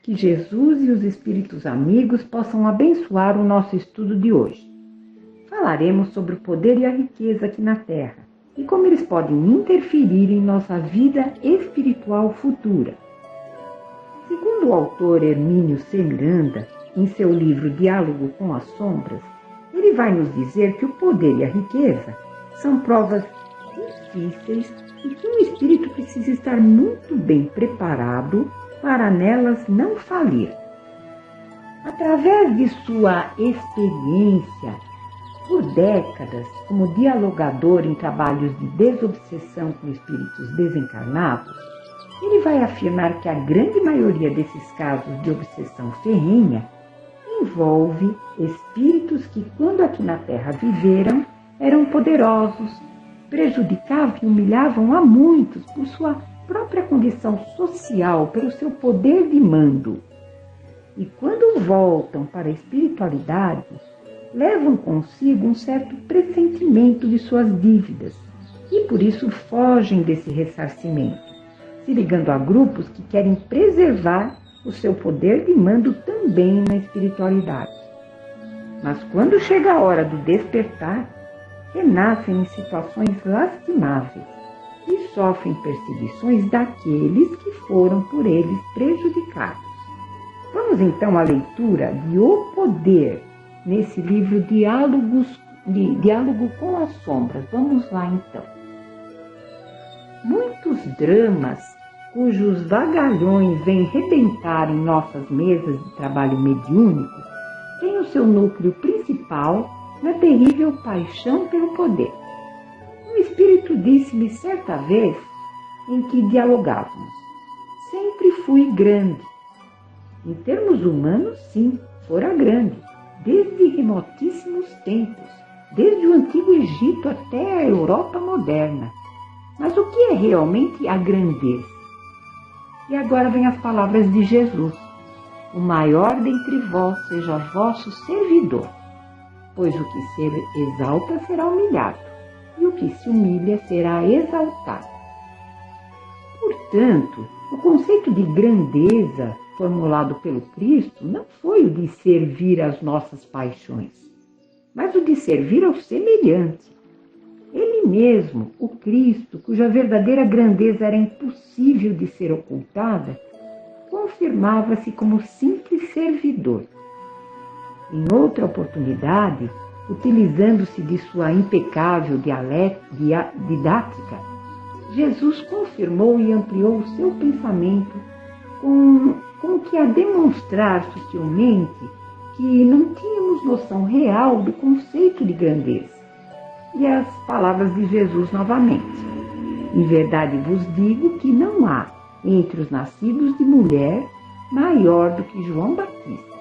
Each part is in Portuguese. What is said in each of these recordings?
que Jesus e os espíritos amigos possam abençoar o nosso estudo de hoje. Falaremos sobre o poder e a riqueza aqui na Terra e como eles podem interferir em nossa vida espiritual futura. Segundo o autor Hermínio C. Miranda, em seu livro Diálogo com as Sombras, ele vai nos dizer que o poder e a riqueza são provas difíceis e que um espírito precisa estar muito bem preparado para nelas não falir. Através de sua experiência por décadas como dialogador em trabalhos de desobsessão com espíritos desencarnados, ele vai afirmar que a grande maioria desses casos de obsessão ferrenha envolve espíritos que, quando aqui na Terra viveram, eram poderosos, prejudicavam e humilhavam a muitos por sua própria condição social, pelo seu poder de mando. E quando voltam para a espiritualidade, levam consigo um certo pressentimento de suas dívidas e por isso fogem desse ressarcimento, se ligando a grupos que querem preservar o seu poder de mando também na espiritualidade. Mas quando chega a hora do despertar, renascem em situações lastimáveis e sofrem perseguições daqueles que foram por eles prejudicados. Vamos então à leitura de O Poder, nesse livro Diálogo com as Sombras. Vamos lá então. Muitos dramas cujos vagalhões vêm rebentar em nossas mesas de trabalho mediúnico têm o seu núcleo principal na terrível paixão pelo poder. Um espírito disse-me certa vez em que dialogávamos: sempre fui grande. Em termos humanos, sim, fora grande, desde remotíssimos tempos, desde o Antigo Egito até a Europa moderna. Mas o que é realmente a grandeza? E agora vem as palavras de Jesus: o maior dentre vós seja vosso servidor, pois o que se exalta será humilhado, e o que se humilha será exaltado. Portanto, o conceito de grandeza formulado pelo Cristo não foi o de servir às nossas paixões, mas o de servir ao semelhante. Ele mesmo, o Cristo, cuja verdadeira grandeza era impossível de ser ocultada, confirmava-se como simples servidor. Em outra oportunidade, utilizando-se de sua impecável didática, Jesus confirmou e ampliou o seu pensamento com que a demonstrar sutilmente que não tínhamos noção real do conceito de grandeza. E as palavras de Jesus novamente: em verdade vos digo que não há entre os nascidos de mulher maior do que João Batista.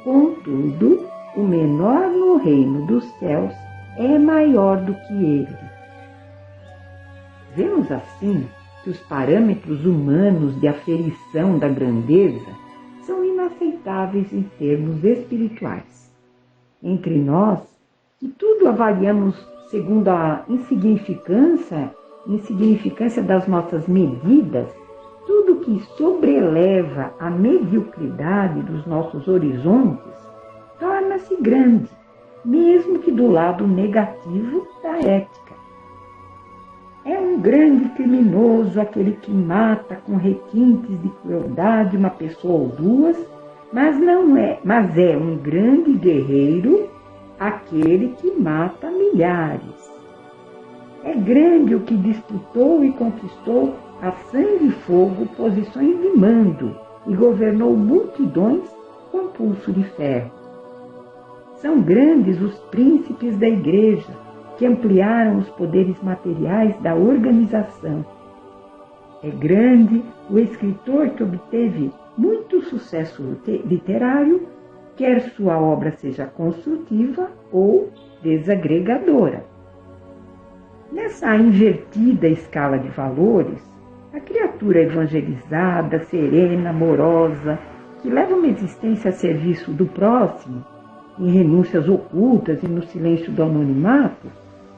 Contudo, o menor no reino dos céus é maior do que ele. Vemos assim que os parâmetros humanos de aferição da grandeza são inaceitáveis em termos espirituais. Entre nós, que tudo avaliamos segundo a insignificância das nossas medidas, tudo que sobreleva a mediocridade dos nossos horizontes torna-se grande, mesmo que do lado negativo da ética. É um grande criminoso aquele que mata com requintes de crueldade uma pessoa ou duas, mas é um grande guerreiro aquele que mata milhares. É grande o que disputou e conquistou a sangue e fogo posições de mando e governou multidões com pulso de ferro. São grandes os príncipes da Igreja, que ampliaram os poderes materiais da organização. É grande o escritor que obteve muito sucesso literário, quer sua obra seja construtiva ou desagregadora. Nessa invertida escala de valores, a criatura evangelizada, serena, amorosa, que leva uma existência a serviço do próximo, em renúncias ocultas e no silêncio do anonimato,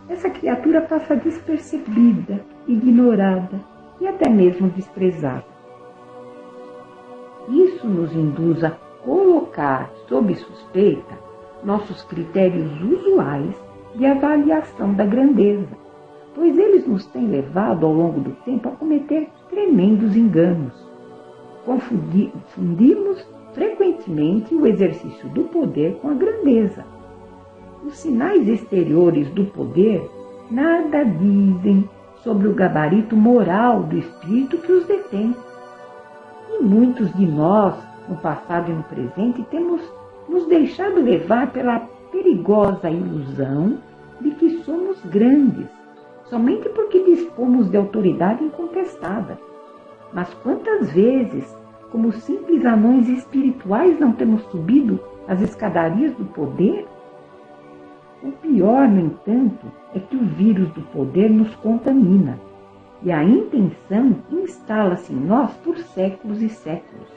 essa criatura passa despercebida, ignorada e até mesmo desprezada. Isso isso nos induz a colocar sob suspeita nossos critérios usuais de avaliação da grandeza, pois eles nos têm levado ao longo do tempo a cometer tremendos enganos. Confundimos frequentemente o exercício do poder com a grandeza. Os sinais exteriores do poder nada dizem sobre o gabarito moral do espírito que os detém. E muitos de nós, no passado e no presente, temos nos deixado levar pela perigosa ilusão de que somos grandes, somente porque dispomos de autoridade incontestada. Mas quantas vezes, como simples anões espirituais, não temos subido as escadarias do poder? O pior, no entanto, é que o vírus do poder nos contamina e a intenção instala-se em nós por séculos e séculos.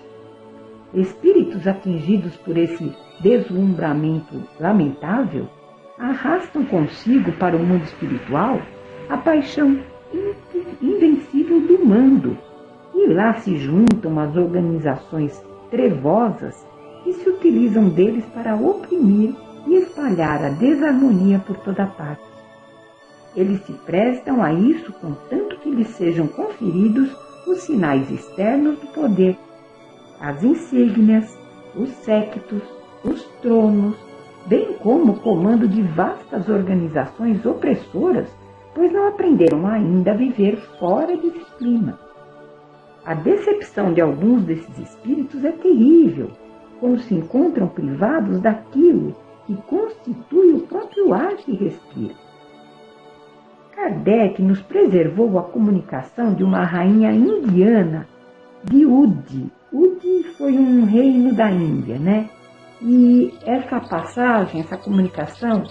Espíritos atingidos por esse deslumbramento lamentável arrastam consigo para o mundo espiritual a paixão invencível do mando, e lá se juntam as organizações trevosas que se utilizam deles para oprimir e espalhar a desarmonia por toda parte. Eles se prestam a isso contanto que lhes sejam conferidos os sinais externos do poder, as insígnias, os séquitos, os tronos, bem como o comando de vastas organizações opressoras, pois não aprenderam ainda a viver fora desse clima. A decepção de alguns desses espíritos é terrível, quando se encontram privados daquilo que constitui o próprio ar que respira. Kardec nos preservou a comunicação de uma rainha indiana de Udi. Udi foi um reino da Índia, né? E essa passagem, essa comunicação,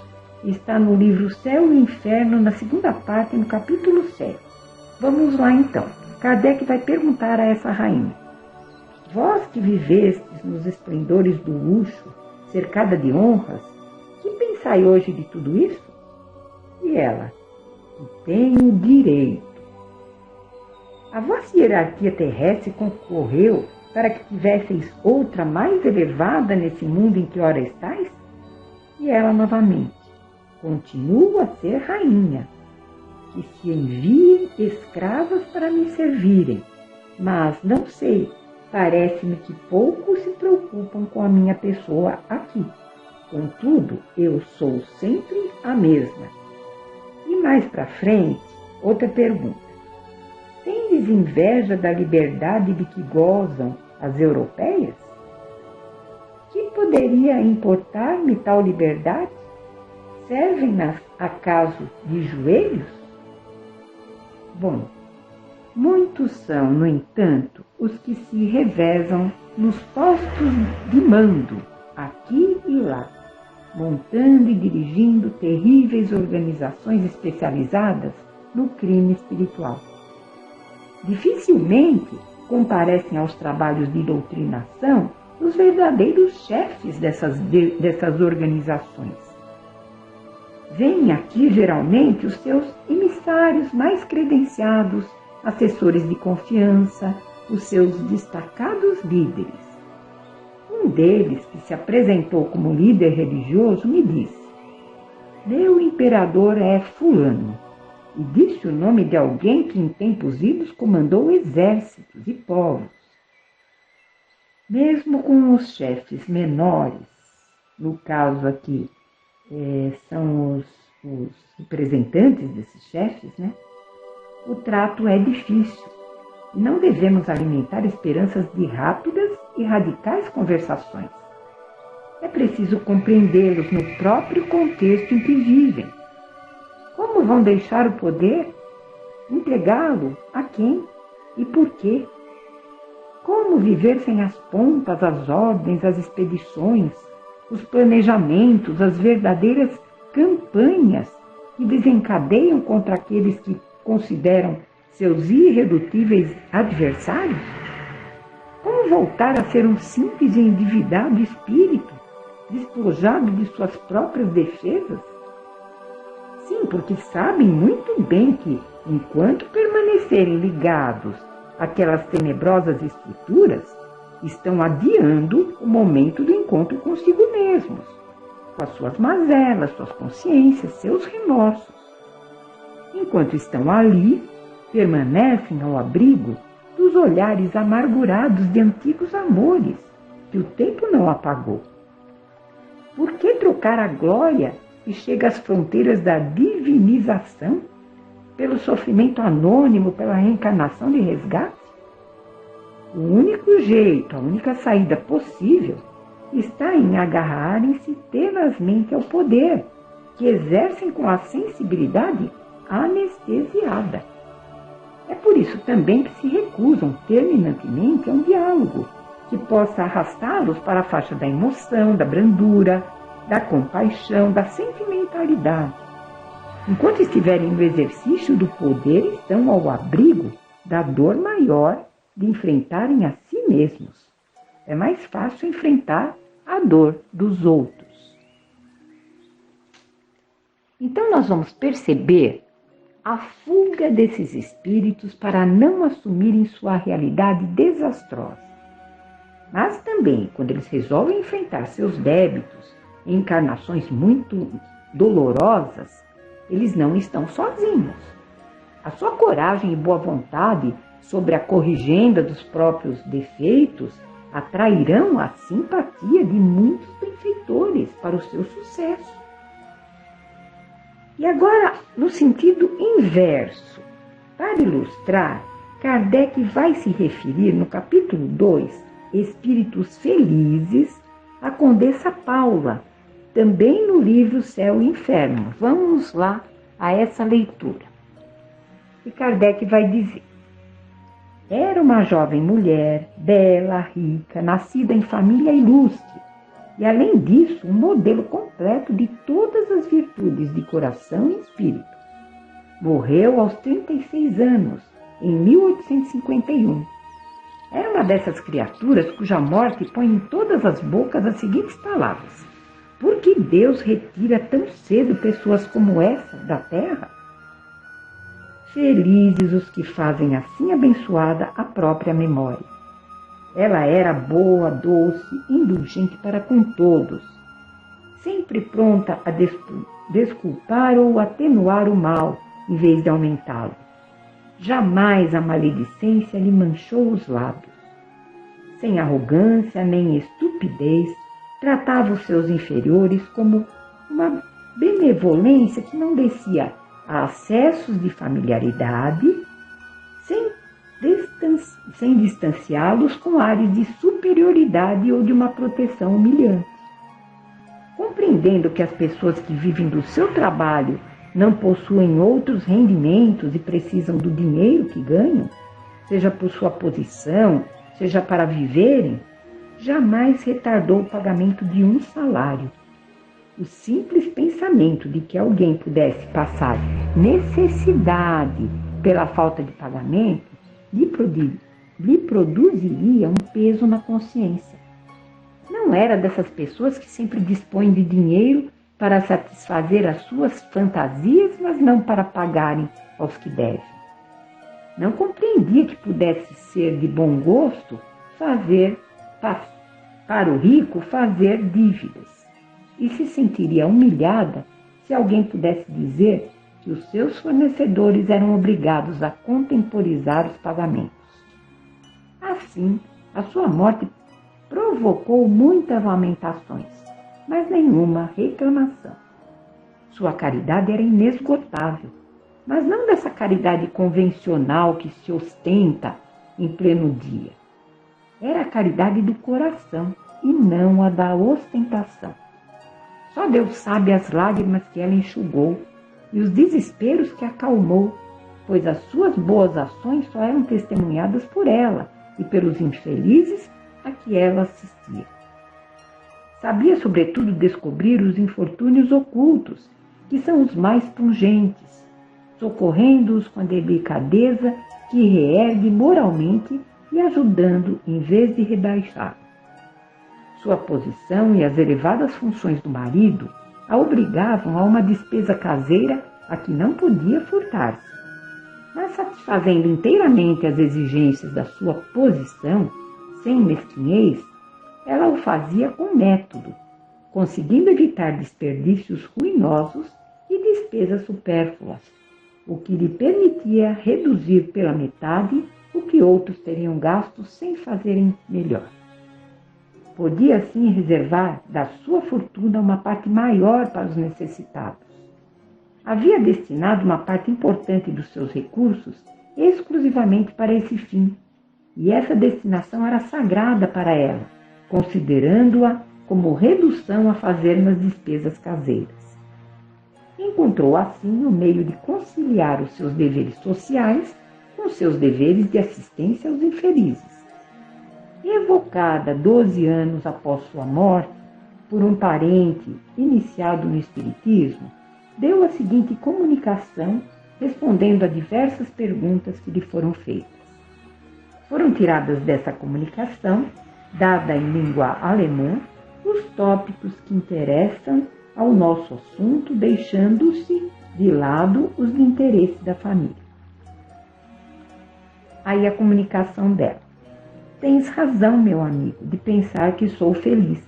está no livro Céu e Inferno, na segunda parte, no capítulo 7. Vamos lá então. Kardec vai perguntar a essa rainha: vós que vivestes nos esplendores do luxo, cercada de honras, que pensai hoje de tudo isso? E ela: que tenho direito. A vossa hierarquia terrestre concorreu para que tivesseis outra mais elevada nesse mundo em que ora estáis? E ela novamente: continuo a ser rainha. Que se enviem escravas para me servirem, mas não sei, parece-me que poucos se preocupam com a minha pessoa aqui. Contudo, eu sou sempre a mesma. E mais para frente, outra pergunta: tendes inveja da liberdade de que gozam as europeias? Que poderia importar-me tal liberdade? Servem-nas acaso de joelhos? Bom, muitos são, no entanto, os que se revezam nos postos de mando, aqui e lá, montando e dirigindo terríveis organizações especializadas no crime espiritual. Dificilmente comparecem aos trabalhos de doutrinação os verdadeiros chefes dessas organizações. Vêm aqui, geralmente, os seus emissários mais credenciados, assessores de confiança, os seus destacados líderes. Um deles, que se apresentou como líder religioso, me disse: meu imperador é fulano, e disse o nome de alguém que em tempos idos comandou exércitos e povos. Mesmo com os chefes menores, no caso aqui, são os representantes desses chefes, né? O trato é difícil e não devemos alimentar esperanças de rápidas e radicais conversações. É preciso compreendê-los no próprio contexto em que vivem. Como vão deixar o poder? Entregá-lo a quem e por quê? Como viver sem as pompas, as ordens, as expedições, os planejamentos, as verdadeiras campanhas que desencadeiam contra aqueles que consideram seus irredutíveis adversários? Como voltar a ser um simples e endividado espírito, despojado de suas próprias defesas? Sim, porque sabem muito bem que, enquanto permanecerem ligados àquelas tenebrosas estruturas, estão adiando o momento do encontro consigo mesmos, com as suas mazelas, suas consciências, seus remorsos. Enquanto estão ali, permanecem ao abrigo dos olhares amargurados de antigos amores que o tempo não apagou. Por que trocar a glória que chega às fronteiras da divinização pelo sofrimento anônimo, pela reencarnação de resgate? O único jeito, a única saída possível está em agarrarem-se tenazmente ao poder, que exercem com a sensibilidade anestesiada. É por isso também que se recusam terminantemente a um diálogo que possa arrastá-los para a faixa da emoção, da brandura, da compaixão, da sentimentalidade. Enquanto estiverem no exercício do poder, estão ao abrigo da dor maior de enfrentarem a si mesmos. É mais fácil enfrentar a dor dos outros. Então nós vamos perceber a fuga desses espíritos para não assumirem sua realidade desastrosa. Mas também, quando eles resolvem enfrentar seus débitos em encarnações muito dolorosas, eles não estão sozinhos. A sua coragem e boa vontade sobre a corrigenda dos próprios defeitos atrairão a simpatia de muitos benfeitores para o seu sucesso. E agora, no sentido inverso, para ilustrar, Kardec vai se referir no capítulo 2, Espíritos Felizes, à Condessa Paula, também no livro Céu e Inferno. Vamos lá a essa leitura. E Kardec vai dizer: era uma jovem mulher, bela, rica, nascida em família ilustre, e além disso, um modelo completo de todas as virtudes de coração e espírito. Morreu aos 36 anos, em 1851. Era uma dessas criaturas cuja morte põe em todas as bocas as seguintes palavras: por que Deus retira tão cedo pessoas como essa da terra? Felizes os que fazem assim abençoada a própria memória. Ela era boa, doce, indulgente para com todos, sempre pronta a desculpar ou atenuar o mal, em vez de aumentá-lo. Jamais a maledicência lhe manchou os lábios. Sem arrogância nem estupidez, tratava os seus inferiores como uma benevolência que não descia a acessos de familiaridade, sem distanciá-los com ares de superioridade ou de uma proteção humilhante. Compreendendo que as pessoas que vivem do seu trabalho não possuem outros rendimentos e precisam do dinheiro que ganham, seja por sua posição, seja para viverem, jamais retardou o pagamento de um salário. O simples pensamento de que alguém pudesse passar necessidade pela falta de pagamento lhe produziria um peso na consciência. Não era dessas pessoas que sempre dispõem de dinheiro para satisfazer as suas fantasias, mas não para pagarem aos que devem. Não compreendia que pudesse ser de bom gosto para o rico fazer dívidas, e se sentiria humilhada se alguém pudesse dizer que os seus fornecedores eram obrigados a contemporizar os pagamentos. Assim, a sua morte provocou muitas lamentações, mas nenhuma reclamação. Sua caridade era inesgotável, mas não dessa caridade convencional que se ostenta em pleno dia. Era a caridade do coração e não a da ostentação. Só Deus sabe as lágrimas que ela enxugou e os desesperos que acalmou, pois as suas boas ações só eram testemunhadas por ela e pelos infelizes a que ela assistia. Sabia, sobretudo, descobrir os infortúnios ocultos, que são os mais pungentes, socorrendo-os com a delicadeza que reergue moralmente e ajudando em vez de rebaixar. Sua posição e as elevadas funções do marido a obrigavam a uma despesa caseira a que não podia furtar-se. Mas satisfazendo inteiramente as exigências da sua posição, sem mesquinhez, ela o fazia com método, conseguindo evitar desperdícios ruinosos e despesas supérfluas, o que lhe permitia reduzir pela metade o que outros teriam gasto sem fazerem melhor. Podia assim reservar da sua fortuna uma parte maior para os necessitados. Havia destinado uma parte importante dos seus recursos exclusivamente para esse fim, e essa destinação era sagrada para ela, considerando-a como redução a fazer nas despesas caseiras. Encontrou assim o meio de conciliar os seus deveres sociais com seus deveres de assistência aos infelizes. Evocada 12 anos após sua morte por um parente iniciado no espiritismo, deu a seguinte comunicação respondendo a diversas perguntas que lhe foram feitas. Foram tiradas dessa comunicação, dada em língua alemã, os tópicos que interessam ao nosso assunto, deixando-se de lado os de interesse da família. Aí a comunicação dela. Tens razão, meu amigo, de pensar que sou feliz.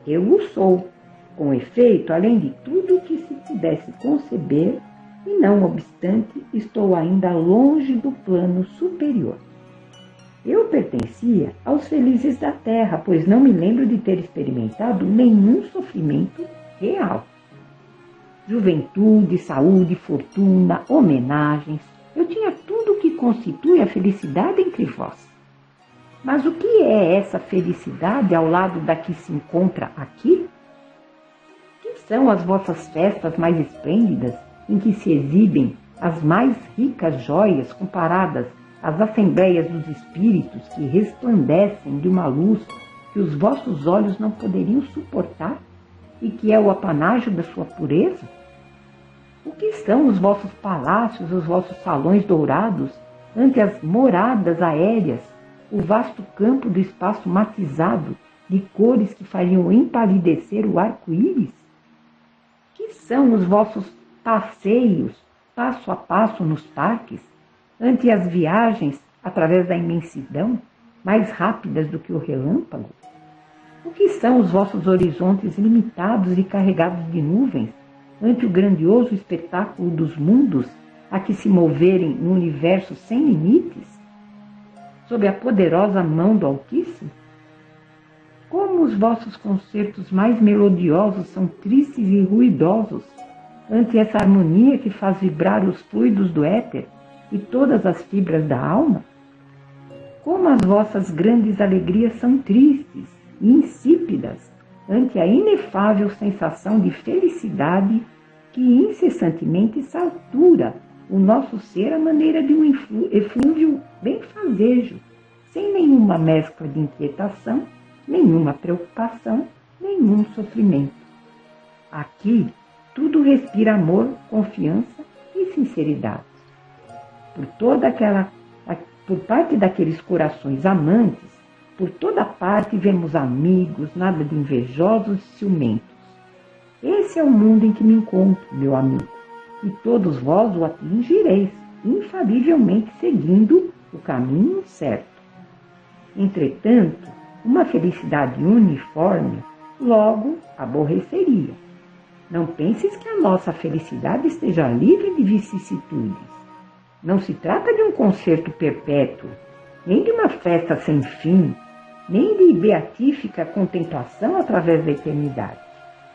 Eu o sou, com efeito, além de tudo o que se pudesse conceber, e não obstante, estou ainda longe do plano superior. Eu pertencia aos felizes da terra, pois não me lembro de ter experimentado nenhum sofrimento real. Juventude, saúde, fortuna, homenagens, eu tinha tudo o que constitui a felicidade entre vós. Mas o que é essa felicidade ao lado da que se encontra aqui? Que são as vossas festas mais esplêndidas, em que se exibem as mais ricas joias comparadas às assembleias dos espíritos que resplandecem de uma luz que os vossos olhos não poderiam suportar e que é o apanágio da sua pureza? O que são os vossos palácios, os vossos salões dourados, ante as moradas aéreas, o vasto campo do espaço matizado de cores que fariam empalidecer o arco-íris? Que são os vossos passeios, passo a passo nos parques, ante as viagens através da imensidão, mais rápidas do que o relâmpago? O que são os vossos horizontes limitados e carregados de nuvens, ante o grandioso espetáculo dos mundos a que se moverem no universo sem limites, sob a poderosa mão do Altíssimo? Como os vossos concertos mais melodiosos são tristes e ruidosos ante essa harmonia que faz vibrar os fluidos do éter e todas as fibras da alma? Como as vossas grandes alegrias são tristes e insípidas ante a inefável sensação de felicidade que incessantemente satura o nosso ser à maneira de um eflúvio benfazejo, sem nenhuma mescla de inquietação, nenhuma preocupação, nenhum sofrimento. Aqui, tudo respira amor, confiança e sinceridade. Por parte daqueles corações amantes, por toda parte vemos amigos, nada de invejosos e ciumentos. Esse é o mundo em que me encontro, meu amigo, e todos vós o atingireis, infalivelmente seguindo o caminho certo. Entretanto, uma felicidade uniforme logo aborreceria. Não penses que a nossa felicidade esteja livre de vicissitudes. Não se trata de um concerto perpétuo, nem de uma festa sem fim, nem de beatífica contemplação através da eternidade.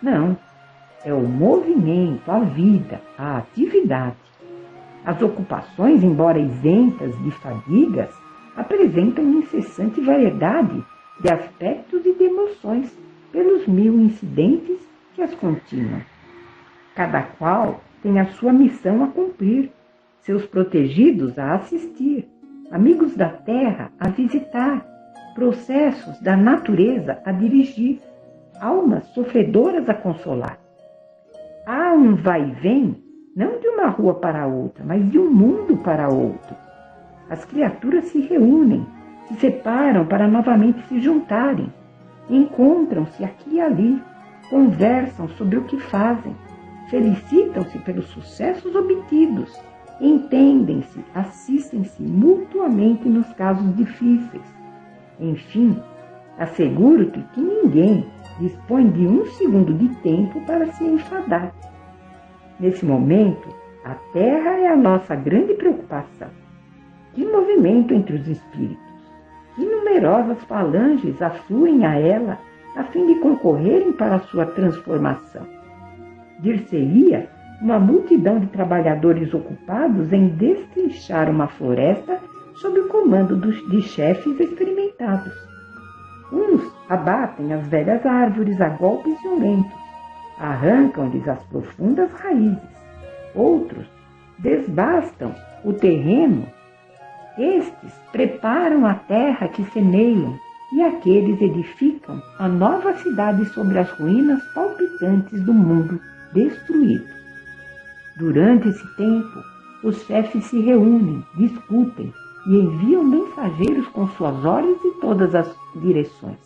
Não, é o movimento, a vida, a atividade. As ocupações, embora isentas de fadigas, apresentam incessante variedade de aspectos e de emoções pelos 1000 incidentes que as continuam. Cada qual tem a sua missão a cumprir, seus protegidos a assistir, amigos da terra a visitar, processos da natureza a dirigir, almas sofredoras a consolar. Há um vai-vem, não de uma rua para outra, mas de um mundo para outro. As criaturas se reúnem, se separam para novamente se juntarem, encontram-se aqui e ali, conversam sobre o que fazem, felicitam-se pelos sucessos obtidos, entendem-se, assistem-se mutuamente nos casos difíceis. Enfim, asseguro-te que ninguém dispõe de um segundo de tempo para se enfadar. Nesse momento, a Terra é a nossa grande preocupação. Que movimento entre os espíritos! Que numerosas falanges afluem a ela a fim de concorrerem para a sua transformação. Dir-se-ia uma multidão de trabalhadores ocupados em destrinchar uma floresta sob o comando de chefes experimentados. Uns abatem as velhas árvores a golpes violentos, arrancam-lhes as profundas raízes. Outros desbastam o terreno. Estes preparam a terra que semeiam e aqueles edificam a nova cidade sobre as ruínas palpitantes do mundo destruído. Durante esse tempo, os chefes se reúnem, discutem e enviam mensageiros com suas ordens em todas as direções.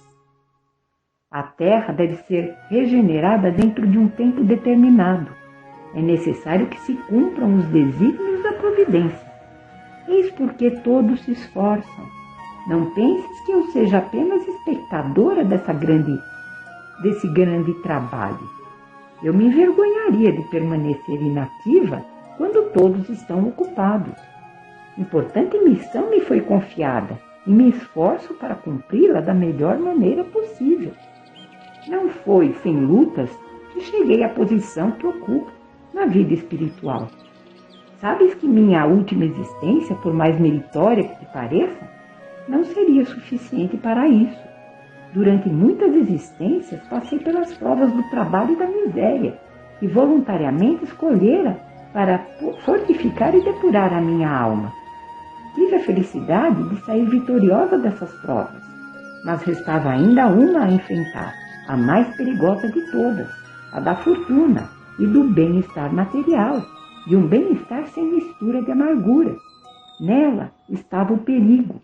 A terra deve ser regenerada dentro de um tempo determinado. É necessário que se cumpram os desígnios da providência. Eis porque todos se esforçam. Não penses que eu seja apenas espectadora desse grande trabalho. Eu me envergonharia de permanecer inativa quando todos estão ocupados. Importante missão me foi confiada e me esforço para cumpri-la da melhor maneira possível. Não foi sem lutas que cheguei à posição que ocupo na vida espiritual. Sabes que minha última existência, por mais meritória que te pareça, não seria suficiente para isso. Durante muitas existências, passei pelas provas do trabalho e da miséria, e voluntariamente escolhera para fortificar e depurar a minha alma. Tive a felicidade de sair vitoriosa dessas provas, mas restava ainda uma a enfrentar, a mais perigosa de todas, a da fortuna e do bem-estar material, de um bem-estar sem mistura de amarguras. Nela estava o perigo.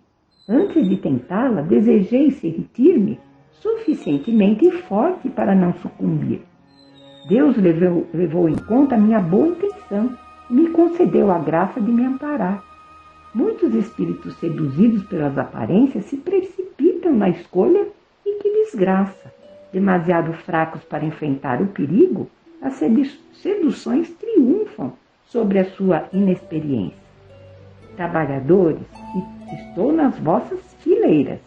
Antes de tentá-la, desejei sentir-me suficientemente forte para não sucumbir. Deus levou em conta a minha boa intenção e me concedeu a graça de me amparar. Muitos espíritos seduzidos pelas aparências se precipitam na escolha e que desgraça. Demasiado fracos para enfrentar o perigo, as seduções triunfam sobre a sua inexperiência. Trabalhadores, estou nas vossas fileiras.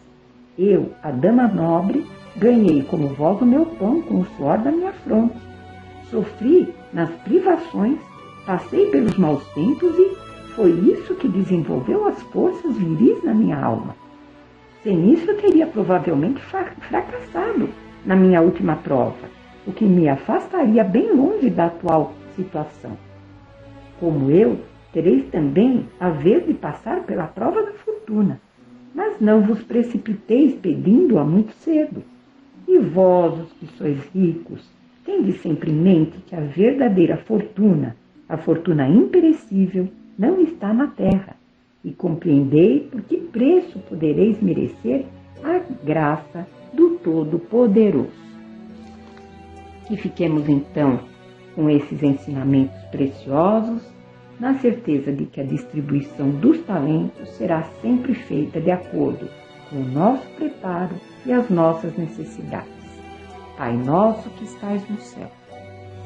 Eu, a dama nobre, ganhei como vós o meu pão com o suor da minha fronte. Sofri nas privações, passei pelos maus tempos e foi isso que desenvolveu as forças viris na minha alma. Sem isso, eu teria provavelmente fracassado na minha última prova, o que me afastaria bem longe da atual situação. Como eu, tereis também a vez de passar pela prova da fortuna, mas não vos precipiteis pedindo-a muito cedo. E vós, os que sois ricos, tendes sempre em mente que a verdadeira fortuna, a fortuna imperecível, não está na terra, e compreendei por que preço podereis merecer a graça do Todo-Poderoso. Que fiquemos então com esses ensinamentos preciosos, na certeza de que a distribuição dos talentos será sempre feita de acordo com o nosso preparo e as nossas necessidades. Pai nosso que estais no céu,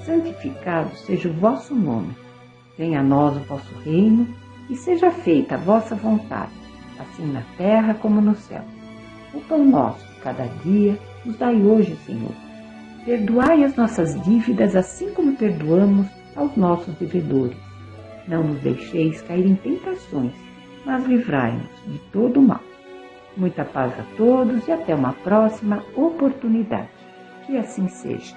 santificado seja o vosso nome. Venha a nós o vosso reino e seja feita a vossa vontade, assim na terra como no céu. O pão nosso de cada dia nos dai hoje, Senhor. Perdoai as nossas dívidas assim como perdoamos aos nossos devedores. Não nos deixeis cair em tentações, mas livrai-nos de todo o mal. Muita paz a todos e até uma próxima oportunidade. Que assim seja.